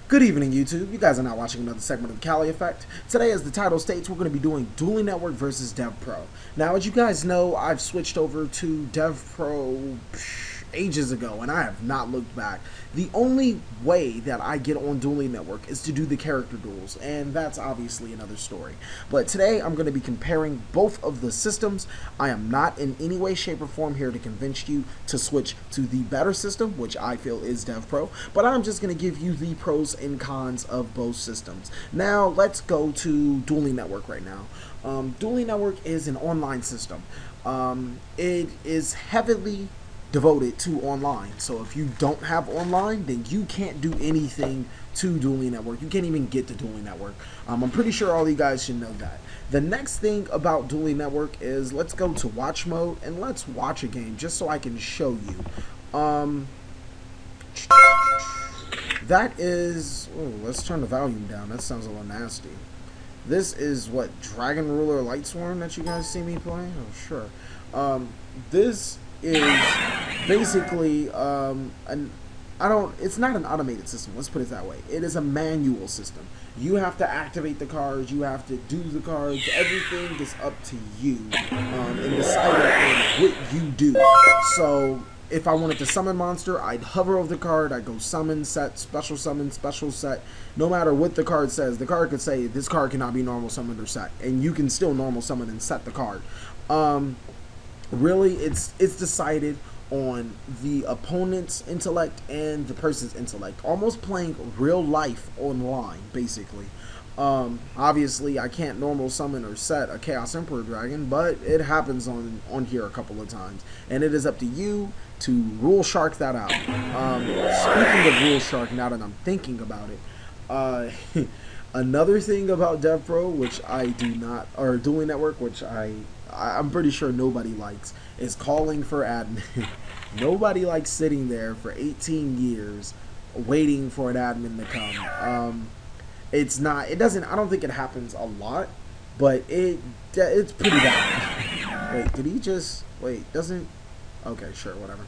Good evening, YouTube. You guys are now watching another segment of the TheCaliEffect. Today, as the title states, we're going to be doing Dueling Network versus Devpro. Now, as you guys know, I've switched over to Devpro ages ago, and I have not looked back. The only way that I get on Dueling Network is to do the character duels, and that's obviously another story. But today, I'm going to be comparing both of the systems. I am not in any way, shape, or form here to convince you to switch to the better system, which I feel is Devpro, but I'm just going to give you the pros and cons of both systems. Now, let's go to Dueling Network right now. Dueling Network is an online system. It is heavily devoted to online. So if you don't have online, then you can't do anything to Dueling Network. You can't even get to Dueling Network. I'm pretty sure all you guys should know that. The next thing about Dueling Network is let's go to watch mode and let's watch a game just so I can show you. That is, let's turn the volume down. That sounds a little nasty. This is what, Dragon Ruler Lightsworn that you guys see me play? Oh, sure. This is basically it's not an automated system, let's put it that way. It is a manual system. You have to activate the cards, you have to do the cards, everything is up to you and deciding what you do. So if I wanted to summon monster, I'd hover over the card, I'd go summon, set, special summon, special set. No matter what the card says, the card could say this card cannot be normal summoned or set, and you can still normal summon and set the card. Really, it's decided on the opponent's intellect and the person's intellect, almost playing real life online, basically. Obviously, I can't normal summon or set a Chaos Emperor Dragon, but it happens on here a couple of times, and it is up to you to rule shark that out. Speaking of rule shark, now that I'm thinking about it, another thing about Devpro, which I do not, or Dueling Network, which I'm pretty sure nobody likes, is calling for admin. Nobody likes sitting there for 18 years waiting for an admin to come. I don't think it happens a lot, but it's pretty bad. Wait, did he just, doesn't, okay, sure, whatever.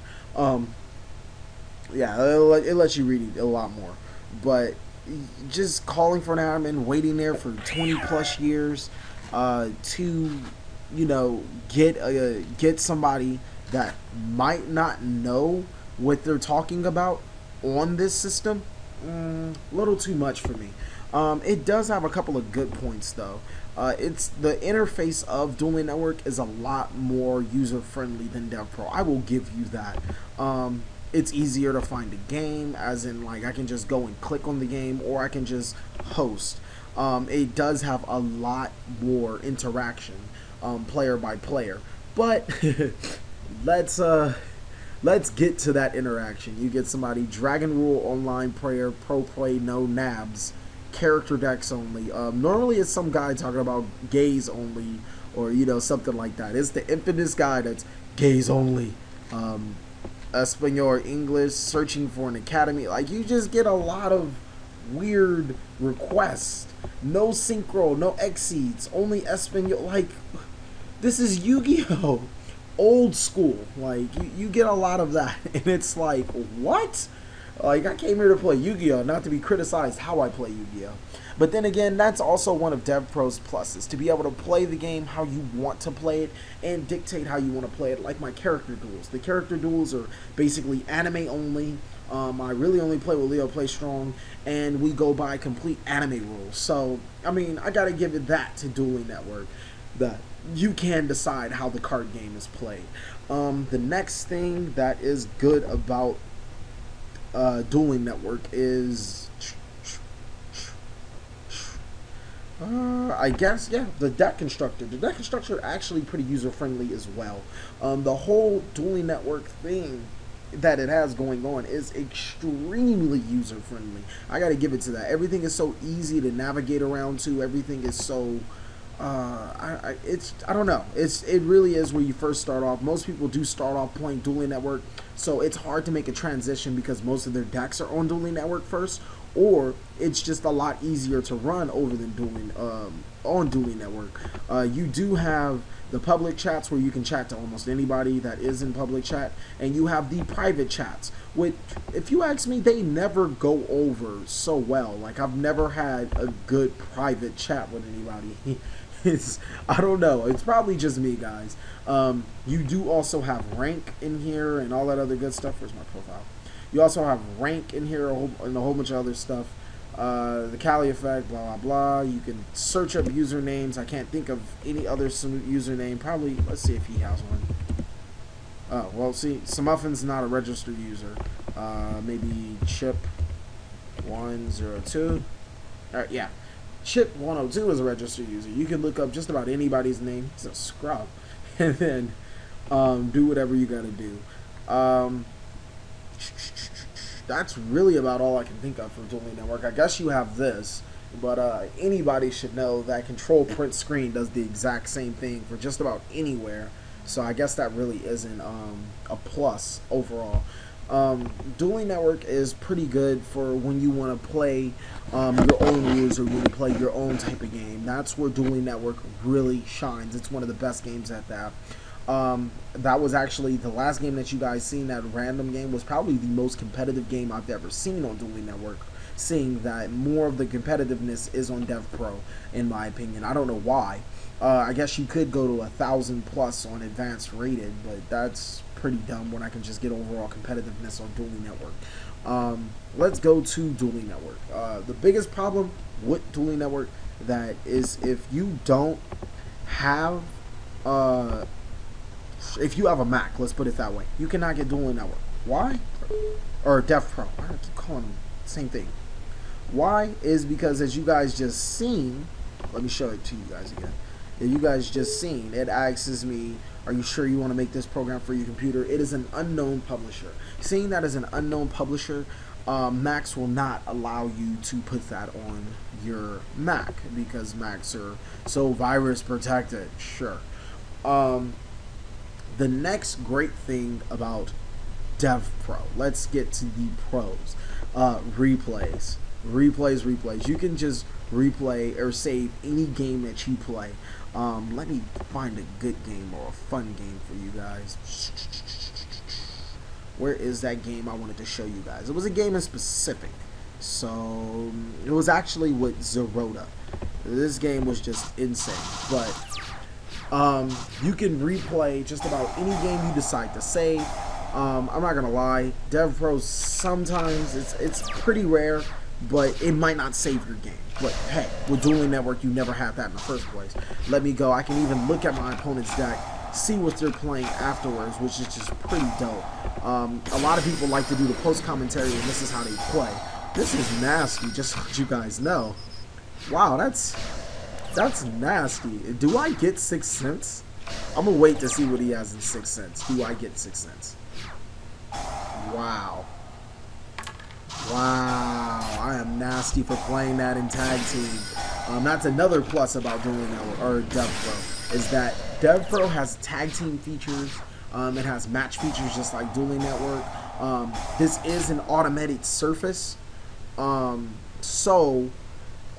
Yeah, it lets you read it a lot more, but just calling for an admin, waiting there for 20 plus years, to, you know, get somebody that might not know what they're talking about on this system, a little too much for me. It does have a couple of good points though. It's the interface of Dueling Network is a lot more user friendly than Devpro. I will give you that. It's easier to find a game, as in like I can just go and click on the game, or I can just host. It does have a lot more interaction, player by player, but let's get to that interaction. You get somebody Dragon Rule Online player, pro play, no nabs, character decks only. Normally it's some guy talking about gays only, or you know, something like that. It's the infamous guy that's gays only. Espanol, English, searching for an academy. Like, you just get a lot of weird requests. No synchro, no exceeds, only Espanol. Like, this is Yu-Gi-Oh! Old school. Like, you get a lot of that, and it's like, what? Like, I came here to play Yu-Gi-Oh! Not to be criticized how I play Yu-Gi-Oh! But then again, that's also one of Devpro's pluses, to be able to play the game how you want to play it and dictate how you want to play it, like my character duels. The character duels are basically anime only. I really only play with Leo Play Strong, and we go by complete anime rules. So, I mean, I gotta give it that to Dueling Network, that you can decide how the card game is played. The next thing that is good about Dueling Network is, I guess, yeah, the deck constructor. The deck constructor actually pretty user friendly as well. The whole Dueling Network thing that it has going on is extremely user friendly. I gotta give it to that. Everything is so easy to navigate around to. Everything is so I don't know. It really is where you first start off. Most people do start off playing Dueling Network, so it's hard to make a transition because most of their decks are on Dueling Network first, or it's just a lot easier to run over than on Dueling Network. You do have the public chats where you can chat to almost anybody that is in public chat, and you have the private chats, which, if you ask me, they never go over so well. Like, I've never had a good private chat with anybody. I don't know, it's probably just me, guys. You do also have rank in here and all that other good stuff. Where's my profile? You also have rank in here and a whole bunch of other stuff. The TheCaliEffect, blah blah blah. You can search up usernames. I can't think of any other username. Probably, let's see if he has one. Oh, well, see, Samuffin's not a registered user. Maybe Chip102. Alright, yeah. Chip102 is a registered user. You can look up just about anybody's name. He's a scrub. And then do whatever you gotta do. That's really about all I can think of for Dueling Network. I guess you have this, but anybody should know that control print screen does the exact same thing for just about anywhere. So I guess that really isn't a plus overall. Dueling Network is pretty good for when you want to play your own rules or when you play your own type of game. That's where Dueling Network really shines. It's one of the best games at that. That was actually the last game that you guys seen. That random game was probably the most competitive game I've ever seen on Dueling Network, seeing that more of the competitiveness is on Devpro, in my opinion. I don't know why. I guess you could go to 1,000+ on advanced rated, but that's pretty dumb when I can just get overall competitiveness on Dueling Network. Let's go to Dueling Network. The biggest problem with Dueling Network that is if you don't have if you have a Mac, let's put it that way, you cannot get Dueling Network. Why? Or Devpro. I have to call them the same thing. Why is because, as you guys just seen, let me show it to you guys again. You guys just seen, it asks me, are you sure you want to make this program for your computer? It is an unknown publisher. Seeing that as an unknown publisher, Macs will not allow you to put that on your Mac because Macs are so virus protected. Sure. The next great thing about Devpro, let's get to the pros. Replays. You can just replay or save any game that you play. Let me find a good game or a fun game for you guys. Where is that game I wanted to show you guys? It was a game in specific. So it was actually with Zerota. This game was just insane. But you can replay just about any game you decide to save. I'm not gonna lie, Devpro sometimes it's pretty rare, but it might not save your game. But hey, with Dueling Network, you never had that in the first place. Let me go. I can even look at my opponent's deck, see what they're playing afterwards, which is just pretty dope. A lot of people like to do the post commentary, and this is how they play. This is nasty, just so you guys know. Wow, that's nasty. Do I get 6 cents? I'm gonna wait to see what he has in 6 cents. Do I get 6 cents? Wow. Wow, I am nasty for playing that in tag team. That's another plus about Dueling Network, or Devpro, is that Devpro has tag team features. It has match features just like Dueling Network. This is an automated surface, so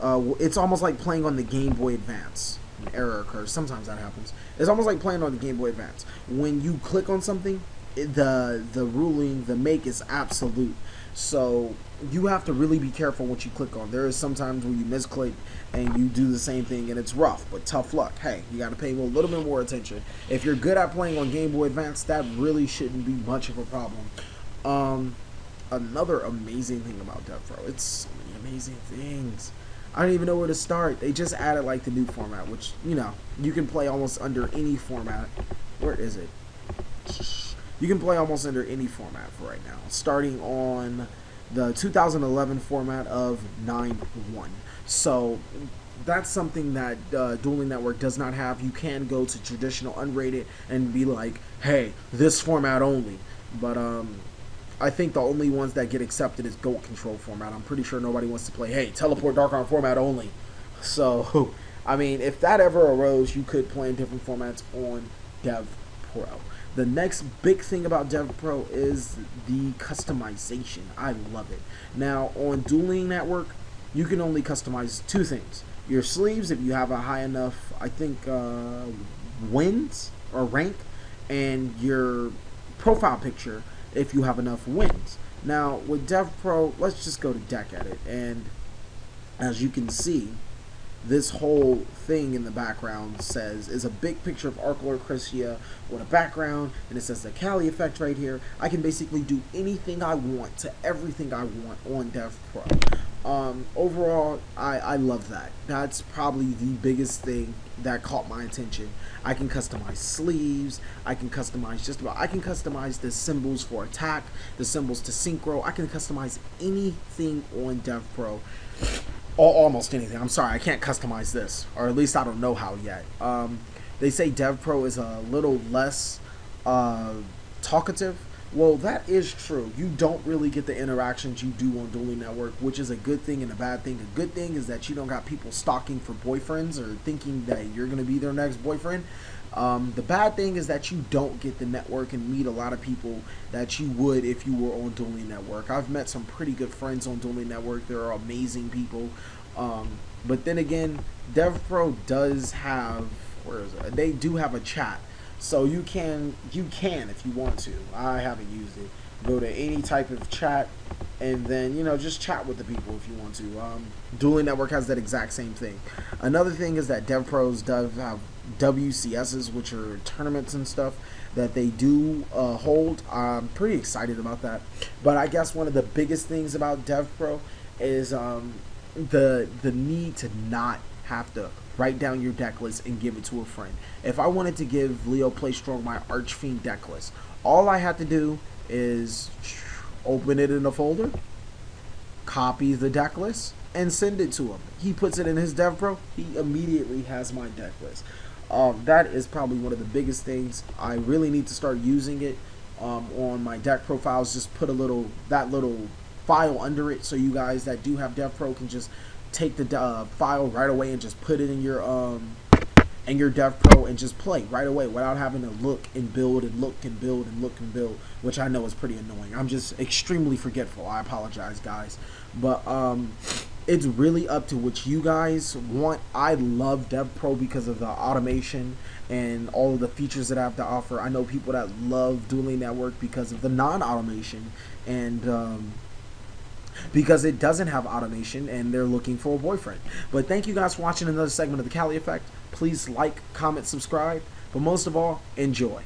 it's almost like playing on the Game Boy Advance. An error occurs. Sometimes that happens. It's almost like playing on the Game Boy Advance. When you click on something, the make is absolute. So you have to really be careful what you click on. There is sometimes where you misclick and you do the same thing and it's rough, but tough luck. Hey, you got to pay a little bit more attention. If you're good at playing on Game Boy Advance, that really shouldn't be much of a problem. Another amazing thing about Devpro, it's so many amazing things. I don't even know where to start. They just added like the new format, which, you know, you can play almost under any format. Where is it? You can play almost under any format for right now, starting on the 2011 format of 9.1. So that's something that Dueling Network does not have. You can go to traditional unrated and be like, hey, this format only. But I think the only ones that get accepted is Goat Control format. I'm pretty sure nobody wants to play, hey, Teleport Darkon format only. So, I mean, if that ever arose, you could play in different formats on Devpro. The next big thing about Devpro is the customization. I love it. Now, on Dueling Network, you can only customize two things. Your sleeves, if you have a high enough, I think, wins or rank, and your profile picture if you have enough wins. Now with Devpro, let's just go to deck edit, and as you can see, this whole thing in the background is a big picture of Archlorchrysia with a background, and it says the TheCaliEffect right here. I can basically do anything I want to everything I want on Devpro. Overall, I love that. That's probably the biggest thing that caught my attention. I can customize sleeves. I can customize the symbols for attack, the symbols to synchro. I can customize anything on Devpro. Almost anything. I'm sorry, I can't customize this, or at least I don't know how yet. They say Devpro is a little less talkative. Well, that is true. You don't really get the interactions you do on Dueling Network, which is a good thing and a bad thing. A good thing is that you don't got people stalking for boyfriends or thinking that you're going to be their next boyfriend. The bad thing is that you don't get the network and meet a lot of people that you would if you were on Dueling Network. I've met some pretty good friends on Dueling Network. They're amazing people. But then again, Devpro does have, they do have a chat. So you can if you want to. I haven't used it. Go to any type of chat, and then just chat with the people if you want to. Dueling Network has that exact same thing. Another thing is that Devpros does have WCSs, which are tournaments and stuff that they do hold. I'm pretty excited about that. But I guess one of the biggest things about Devpro is the need to not have to write down your deck list and give it to a friend. If I wanted to give Leo Play Strong my Archfiend deck list, all I had to do is open it in a folder, copy the deck list, and send it to him. He puts it in his Devpro, he immediately has my deck list. That is probably one of the biggest things. I really need to start using it on my deck profiles. Just put that little file under it, so you guys that do have Devpro can just take the file right away and just put it in your Devpro and just play right away without having to look and build and look and build and look and build, which I know is pretty annoying. I'm just extremely forgetful. I apologize, guys, but it's really up to what you guys want. I love Devpro because of the automation and all of the features that I have to offer. I know people that love Dueling Network because of the non-automation and because it doesn't have automation and they're looking for a boyfriend. But thank you guys for watching another segment of the TheCaliEffect. Please like, comment, subscribe, but most of all, enjoy.